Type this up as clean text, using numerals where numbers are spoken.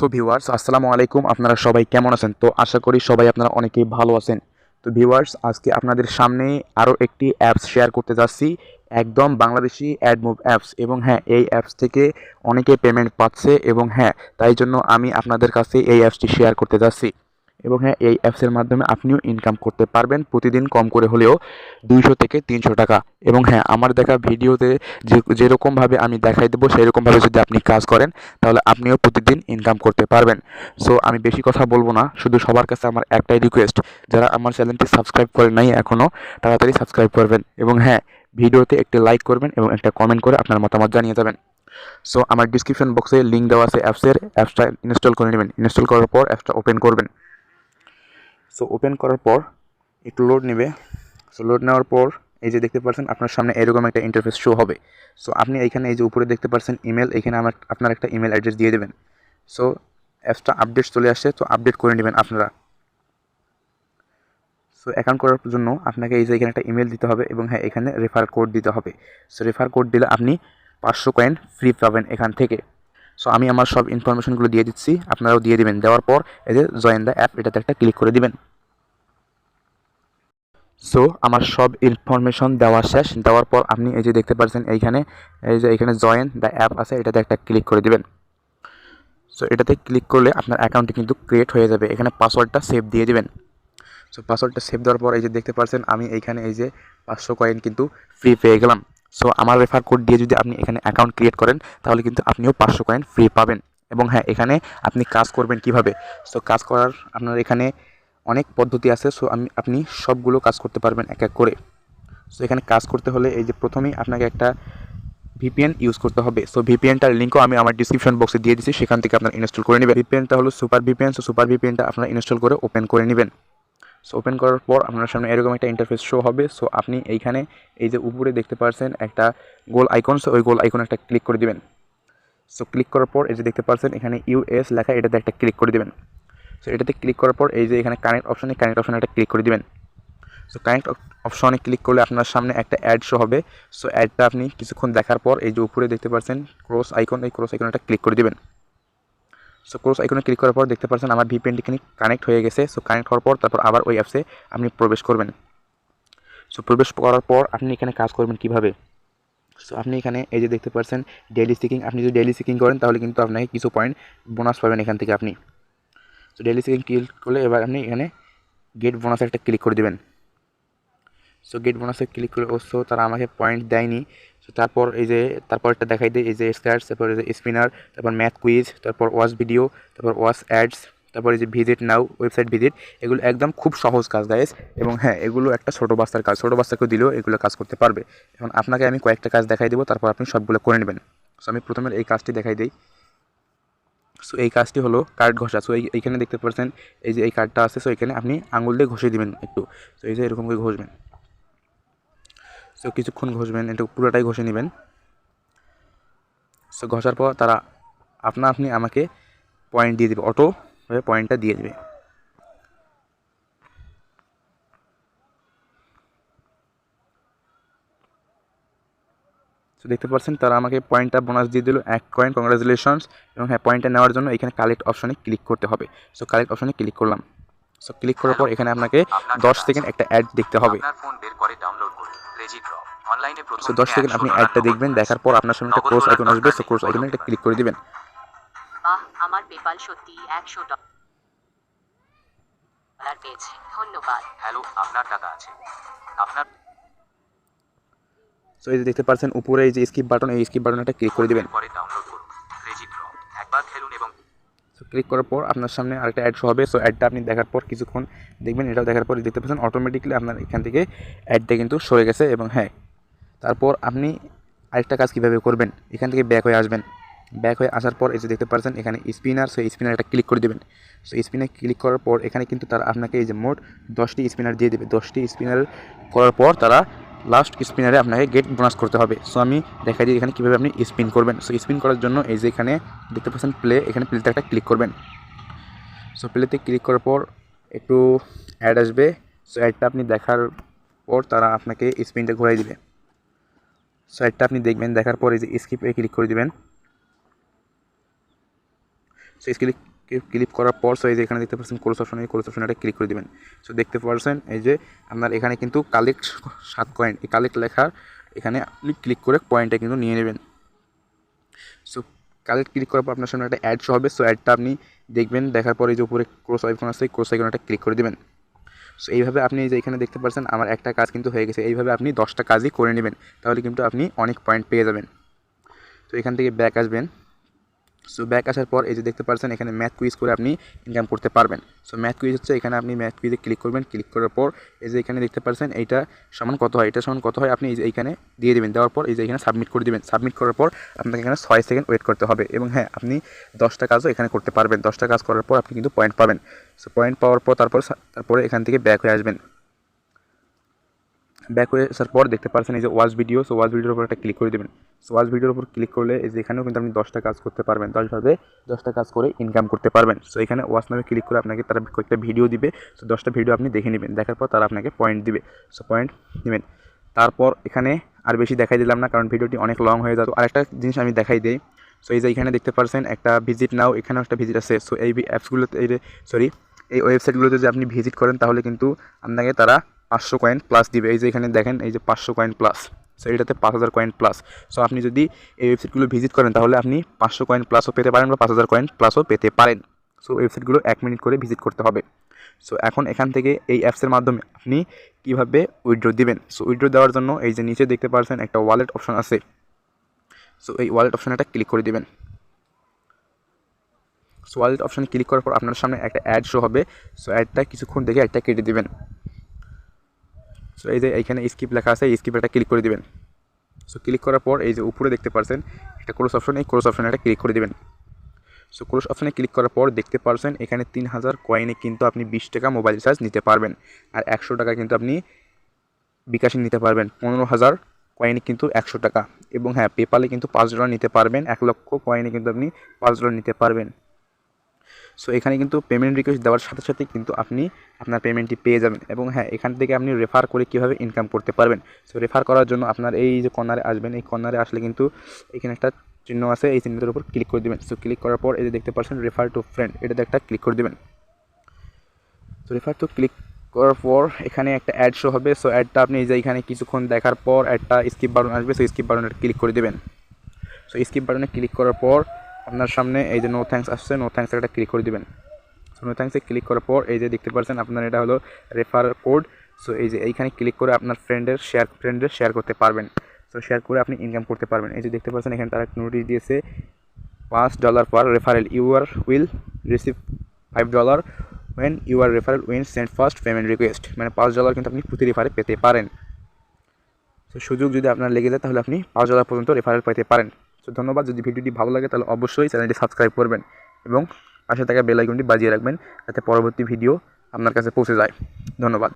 So viewers আসসালামু আলাইকুম, আপনারা সবাই কেমন আছেন? তো আশা করি সবাই আপনারা অনেকেই ভালো আছেন। তো ভিউয়ার্স আজকে আপনাদের সামনে আরও একটি অ্যাপস শেয়ার করতে যাচ্ছি, একদম বাংলাদেশি অ্যাডমুভ অ্যাপস। এবং হ্যাঁ, এই অ্যাপস থেকে অনেকে পেমেন্ট পাচ্ছে এবং হ্যাঁ, তাই জন্য আমি আপনাদের কাছে এই অ্যাপসটি শেয়ার করতে যাচ্ছি। এবং হ্যাঁ, এই অ্যাপসের মাধ্যমে আপনিও ইনকাম করতে পারবেন প্রতিদিন কম করে হলেও 200 থেকে 300 টাকা। এবং হ্যাঁ, আমার দেখা ভিডিওতে যেরকমভাবে আমি দেখাই দেবো সেরকমভাবে যদি আপনি কাজ করেন তাহলে আপনিও প্রতিদিন ইনকাম করতে পারবেন। সো আমি বেশি কথা বলবো না, শুধু সবার কাছে আমার একটাই রিকোয়েস্ট, যারা আমার চ্যানেলটি সাবস্ক্রাইব করেন নাই এখনও তাড়াতাড়ি সাবস্ক্রাইব করবেন এবং হ্যাঁ, ভিডিওতে একটি লাইক করবেন এবং একটা কমেন্ট করে আপনার মতামত জানিয়ে যাবেন। সো আমার ডিসক্রিপশন বক্সে লিঙ্ক দেওয়া আছে অ্যাপসটা ইনস্টল করে নেবেন। ইনস্টল করার পর অ্যাপসটা ওপেন করবেন। সো ওপেন করার পর একটু লোড নেবে। সো লোড নেওয়ার পর এই যে দেখতে পাচ্ছেন আপনার সামনে এরকম একটা ইন্টারফেস শো হবে। সো আপনি এইখানে এই যে উপরে দেখতে পাচ্ছেন ইমেল, এখানে আপনার একটা ইমেল অ্যাড্রেস দিয়ে দেবেন। সো অ্যাপসটা আপডেট চলে আসছে, তো আপডেট করে নেবেন আপনারা। সো অ্যাকাউন্ট করার জন্য আপনাকে এই যে এখানে একটা ইমেল দিতে হবে এবং হ্যাঁ, এখানে রেফার কোড দিতে হবে। সো রেফার কোড দিলে আপনি 500 কয়েন ফ্রি পাবেন এখান থেকে। সো আমি আমার সব ইনফরমেশনগুলো দিয়ে দিচ্ছি, আপনারাও দিয়ে দিবেন। দেওয়ার পর এই যে জয়েন দ্য অ্যাপ, এটাতে একটা ক্লিক করে দিবেন। সো আমার সব ইনফরমেশন দেওয়া শেষ। দেওয়ার পর আপনি এই যে দেখতে পাচ্ছেন এইখানে জয়েন দ্য অ্যাপ আছে, এটাতে একটা ক্লিক করে দিবেন। সো এটাতে ক্লিক করলে আপনার অ্যাকাউন্টটি কিন্তু ক্রিয়েট হয়ে যাবে। এখানে পাসওয়ার্ডটা সেভ দিয়ে দিবেন। সো পাসওয়ার্ডটা সেভ দেওয়ার পর এই যে দেখতে পাচ্ছেন আমি এইখানে এই যে 500 কয়েন কিন্তু ফ্রি পেয়ে গেলাম। সো আমার রেফার কোড দিয়ে যদি আপনি এখানে অ্যাকাউন্ট ক্রিয়েট করেন তাহলে কিন্তু আপনিও 500 কয়েন ফ্রি পাবেন। এবং হ্যাঁ, এখানে আপনি কাজ করবেন কিভাবে? সো কাজ করার আপনার এখানে অনেক পদ্ধতি আছে। সো আপনি সবগুলো কাজ করতে পারবেন এক এক করে। সো এখানে কাজ করতে হলে এই যে প্রথমেই আপনাকে একটা ভিপিএন ইউজ করতে হবে। সো ভিপিএনটার লিঙ্কও আমি আমার ডিসক্রিপশন বক্সে দিয়ে দিচ্ছি, সেখান থেকে আপনারা ইনস্টল করে নেবেন। ভিপিএনটা হলো সুপার ভিপিএন। সো সুপার ভিপিএনটা আপনারা ইনস্টল করে ওপেন করে নেবেন। সো ওপেন করার পর আপনার সামনে এরকম একটা ইন্টারফেস শো হবে। সো আপনি এইখানে এই যে উপরে দেখতে পাচ্ছেন একটা গোল আইকন, সো ওই গোল আইকনে একটা ক্লিক করে দিবেন। সো ক্লিক করার পর এই যে দেখতে পাচ্ছেন এখানে ইউএস লেখা, এটাতে একটা ক্লিক করে দিবেন। সো এটাতে ক্লিক করার পর এই যে এখানে কানেক্ট অপশনে একটা ক্লিক করে দিবেন। সো কানেক্ট অপশনে ক্লিক করলে আপনার সামনে একটা অ্যাড শো হবে। সো অ্যাডটা আপনি কিছুক্ষণ দেখার পর এই যে উপরে দেখতে পাচ্ছেন ক্রস আইকন, এই ক্রস আইকনে একটা ক্লিক করে দিবেন। সো ক্রস আইকনে ক্লিক করার পর দেখতে পাচ্ছেন আমার ভিপিএনটি কানেক্ট হয়ে গেছে। সো কানেক্ট হওয়ার পর তারপর আবার ওই অ্যাপসে আপনি প্রবেশ করবেন। সো প্রবেশ করার পর আপনি এখানে কাজ করবেন কিভাবে? সো আপনি এখানে এই যে দেখতে পাচ্ছেন ডেইলি সিকিং, আপনি যদি ডেইলি সিকিং করেন তাহলে কিন্তু আপনাকে কিছু পয়েন্ট বোনাস পাবেন এখান থেকে আপনি। সো ডেইলি সিকিং ক্লিক করলে এবার আপনি এখানে গেট বোনাসে একটা ক্লিক করে দেবেন। সো গেট বোনাসে ক্লিক করে অবশ্য তারা আমাকে পয়েন্ট দেয়নি। সো তারপর এই যে তারপরটা দেখাই দেয় এই যে স্ক্র্যাচ, তারপর এই যে স্পিনার, তারপর ম্যাথ কুইজ, তারপর ওয়াচ ভিডিও, তারপর ওয়াচ অ্যাডস, তারপর এই যে ভিজিট নাও, ওয়েবসাইট ভিজিট। এগুলো একদম খুব সহজ কাজ গাইস। এবং হ্যাঁ, এগুলো একটা ছোটো বাচ্চার কাজ, ছোটো বাচ্চাকেও দিলেও এগুলো কাজ করতে পারবে। এখন আপনাকে আমি কয়েকটা কাজ দেখাই দেবো, তারপর আপনি সবগুলো করে নেবেন। সো আমি প্রথমে এই কাজটি দেখাই দিই। সো এই কাজটি হলো কার্ড ঘষা। সো এইখানে দেখতে পাচ্ছেন এই যে এই কার্ডটা আছে। সো এখানে আপনি আঙুল দিয়ে ঘষে দিবেন একটু। সো এই যে এরকম করে ঘষবেন। সো কিছুক্ষণ ঘষবেন, এটা পুরোটাই ঘষে নেবেন। সো ঘষার পর তারা আপনি আমাকে পয়েন্ট দিয়ে দেবে, অটো পয়েন্টটা দিয়ে দেবে। সো দেখতে পাচ্ছেন তারা আমাকে পয়েন্টটা বোনাস দিয়ে দিল 1 কয়েন, কংগ্রাচুলেশনস। এবং হ্যাঁ, পয়েন্টটা নেওয়ার জন্য এখানে কালেক্ট অপশনে ক্লিক করতে হবে। সো কালেক্ট অপশনে ক্লিক করলাম। সো ক্লিক করার পর এখানে আপনাকে 10 সেকেন্ড একটা অ্যাড দেখতে হবে। সো 10 সেকেন্ড আপনি অ্যাডটা দেখবেন, দেখার পর আপনার সামনে একটা ক্রস আইকন আসবে। সো ক্রস আইকনে একটা ক্লিক করে দিবেন। আমার পেপাল সত্যি $100 পেয়েছে, ধন্যবাদ। হ্যালো, আপনার টাকা আছে আপনার। সো এই যে দেখতে পাচ্ছেন উপরে এই যে স্কিপ বাটন, এই স্কিপ বাটনে একটা ক্লিক করে দিবেন। পরে ডাউনলোড করুন ক্রেজি ড্র, একবার খেলুন এবং সো ক্লিক করার পর আপনার সামনে আরেকটা অ্যাড শো হবে। সো অ্যাডটা আপনি দেখার পর কিছুক্ষণ দেখবেন। এটাও দেখার পর দেখতে পাচ্ছেন অটোমেটিকলি আপনার এখান থেকে অ্যাডটা কিন্তু সরে গেছে। এবং হ্যাঁ, তারপর আপনি আরেকটা কাজ কীভাবে করবেন, এখান থেকে ব্যাক হয়ে আসবেন। ব্যাক হয়ে আসার পর এই যে দেখতে পাচ্ছেন এখানে স্পিনার, সো স্পিনার একটা ক্লিক করে দেবেন। সো স্পিনার ক্লিক করার পর এখানে কিন্তু তারা আপনাকে এই যে মোট 10টি স্পিনার দিয়ে দেবে। 10টি স্পিনার করার পর তারা লাস্ট স্পিনারে আপনাকে গেট বোনাস করতে হবে। সো আমি দেখাই দিই এখানে কীভাবে আপনি স্পিন করবেন। সো স্পিন করার জন্য এই যে এখানে দেখতে পাচ্ছেন প্লে, এখানে প্লেতে একটা ক্লিক করবেন। সো প্লেতে ক্লিক করার পর একটু অ্যাড আসবে। সো অ্যাডটা আপনি দেখার পর তারা আপনাকে স্পিনটা ঘুরাই দিবে। সো অ্যাডটা আপনি দেখবেন, দেখার পর এই যে স্কিপে ক্লিক করে দিবেন। সো ক্লিক করার পর সো এই যে এখানে দেখতে পাচ্ছেন ক্লোজ অপশন, এই ক্লোজ অপশনে ক্লিক করে দেবেন। সো দেখতে পাচ্ছেন এই যে আপনার এখানে কিন্তু কালেক্ট 7 কয়েন, এই কালেক্ট লেখার এখানে আপনি ক্লিক করে পয়েন্টটা কিন্তু নিয়ে নেবেন। সো কালেক্ট ক্লিক করার পর আপনার সামনে একটা অ্যাড শো হবে। সো অ্যাডটা আপনি দেখবেন, দেখার পরে যে উপরে ক্রস আইকন আছে ক্রস আইকনটা ক্লিক করে দেবেন। সো এইভাবে আপনি এই যে এখানে দেখতে পাচ্ছেন আমার একটা কাজ কিন্তু হয়ে গেছে। এইভাবে আপনি 10টা কাজই করে নেবেন, তাহলে কিন্তু আপনি অনেক পয়েন্ট পেয়ে যাবেন। তো এখান থেকে ব্যাক আসবেন। সো ব্যাক আসার পর এই যে দেখতে পাচ্ছেন এখানে ম্যাথ কুইজ করে আপনি ইনকাম করতে পারবেন। সো ম্যাথ কুইজ হচ্ছে, এখানে আপনি ম্যাথ কুইজে ক্লিক করবেন। ক্লিক করার পর এই যে এখানে দেখতে পাচ্ছেন এইটা সমান কত হয়, এটা সমান কত হয় আপনি এই যে এইখানে দিয়ে দেবেন। দেওয়ার পর এই যে এখানে সাবমিট করে দেবেন। সাবমিট করার পর আপনাকে এখানে 6 সেকেন্ড ওয়েট করতে হবে। এবং হ্যাঁ, আপনি 10টা কাজও এখানে করতে পারবেন। 10টা কাজ করার পর আপনি কিন্তু পয়েন্ট পাবেন। সো পয়েন্ট পাওয়ার পর তারপরে এখান থেকে ব্যাক হয়ে আসবেন। ব্যাক হয়ে আসার পর দেখতে পাচ্ছেন এই যে ওয়াচ ভিডিও। সো ওয়াচ ভিডিওর উপর একটা ক্লিক করে দেবেন। সো ওয়াচ ভিডিওর উপর ক্লিক করলে এই যে এখানেও কিন্তু আপনি 10টা কাজ করতে পারবেন। 10টা কাজ করে ইনকাম করতে পারবেন। সো এখানে ওয়াচ নামে ক্লিক করে আপনাকে তারা কয়েকটা ভিডিও দিবে। সো 10টা ভিডিও আপনি দেখে নেবেন, দেখার পর তারা আপনাকে পয়েন্ট দিবে। সো পয়েন্ট নেবেন। তারপর এখানে আর বেশি দেখাই দিলাম না, কারণ ভিডিওটি অনেক লং হয়ে যাবে। আরেকটা জিনিস আমি দেখাই দিই। সো এই যে এখানে দেখতে পাচ্ছেন একটা ভিজিট নাও, এখানেও একটা ভিজিট আছে। সো এই অ্যাপসগুলোতে এই ওয়েবসাইটগুলোতে যদি আপনি ভিজিট করেন তাহলে কিন্তু আপনাকে তারা 500 কয়েন প্লাস দিবে। এই যে এখানে দেখেন এই যে 500 কয়েন প্লাস। সো এটাতে 5000 কয়েন প্লাস। সো আপনি যদি এই ওয়েবসাইটগুলো ভিজিট করেন তাহলে আপনি 500 কয়েন প্লাসও পেতে পারেন বা 5000 কয়েন প্লাসও পেতে পারেন। সো ওয়েবসাইটগুলো 1 মিনিট করে ভিজিট করতে হবে। সো এখন এখান থেকে এই অ্যাপসের মাধ্যমে আপনি কীভাবে উইথড্র দিবেন। সো উইথড্র দেওয়ার জন্য এই যে নিচে দেখতে পাচ্ছেন একটা ওয়ালেট অপশন আছে। সো এই ওয়ালেট অপশনে একটা ক্লিক করে দিবেন। সো ওয়ালেট অপশনে ক্লিক করার পর আপনার সামনে একটা অ্যাড শো হবে। সো অ্যাডটা কিছুক্ষণ দেখে অ্যাডটা কেটে দিবেন। সো এই যে এইখানে স্কিপ লেখা আছে, এই স্কিপ একটা ক্লিক করে দিবেন। সো ক্লিক করার পর এই যে উপরে দেখতে পাচ্ছেন একটা ক্লোজ অপশন, এই ক্লোজ অপশনে একটা ক্লিক করে দিবেন। সো ক্লোজ অপশনে ক্লিক করার পর দেখতে পাচ্ছেন এখানে 3000 কয়েনে কিন্তু আপনি 20 টাকা মোবাইল রিচার্জ নিতে পারবেন। আর 100 টাকা কিন্তু আপনি বিকাশে নিতে পারবেন। 15,000 কয়েনে কিন্তু 100 টাকা। এবং হ্যাঁ, পেপালে কিন্তু $5 নিতে পারবেন। 1 লক্ষ কয়েনে কিন্তু আপনি $5 নিতে পারবেন। সো এখানে কিন্তু পেমেন্ট রিকোয়েস্ট দেওয়ার সাথে সাথে কিন্তু আপনি আপনার পেমেন্টটি পেয়ে যাবেন। এবং হ্যাঁ, এখান থেকে আপনি রেফার করে কীভাবে ইনকাম করতে পারবেন। সো রেফার করার জন্য আপনার এই যে কর্নারে আসবেন, এই কর্নারে আসলে কিন্তু এখানে একটা চিহ্ন আছে, এই চিহ্নটার উপর ক্লিক করে দেবেন। সো ক্লিক করার পর এই যে দেখতে পাচ্ছেন রেফার টু ফ্রেন্ড, এটাতে একটা ক্লিক করে দেবেন। সো রেফার টু ক্লিক করার পর এখানে একটা অ্যাড শো হবে। সো অ্যাডটা আপনি এই যে এখানে কিছুক্ষণ দেখার পর একটা স্কিপ বাটন আসবে। সো স্কিপ বাটনে ক্লিক করে দেবেন। সো স্কিপ বাটনে ক্লিক করার পর আপনার সামনে এই যে নো থ্যাঙ্কস আসছে, নো থ্যাঙ্কস একটা ক্লিক করে দেবেন। সো নো থ্যাঙ্কসে ক্লিক করার পর এই যে দেখতে পাচ্ছেন আপনার এটা হলো রেফার কোড। সো এই যে এইখানে ক্লিক করে আপনার ফ্রেন্ডের শেয়ার করতে পারবেন। সো শেয়ার করে আপনি ইনকাম করতে পারবেন। এই যে দেখতে পাচ্ছেন এখানে তারা নোটিশ দিয়েছে $5 per referral, your will receive $5 when your referral wins send first payment request, মানে $5 কিন্তু আপনি প্রতি রেফারে পেতে পারেন। তো সুযোগ যদি আপনার লেগে যায় তাহলে আপনি $5 পর্যন্ত রেফারেল পেতে পারেন। তো ধন্যবাদ। যদি ভিডিওটি ভালো লাগে তাহলে অবশ্যই চ্যানেলটি সাবস্ক্রাইব করবেন এবং পাশে থাকা বেল আইকনটি বাজিয়ে রাখবেন যাতে পরবর্তী ভিডিও আপনার কাছে পৌঁছে যায়। ধন্যবাদ।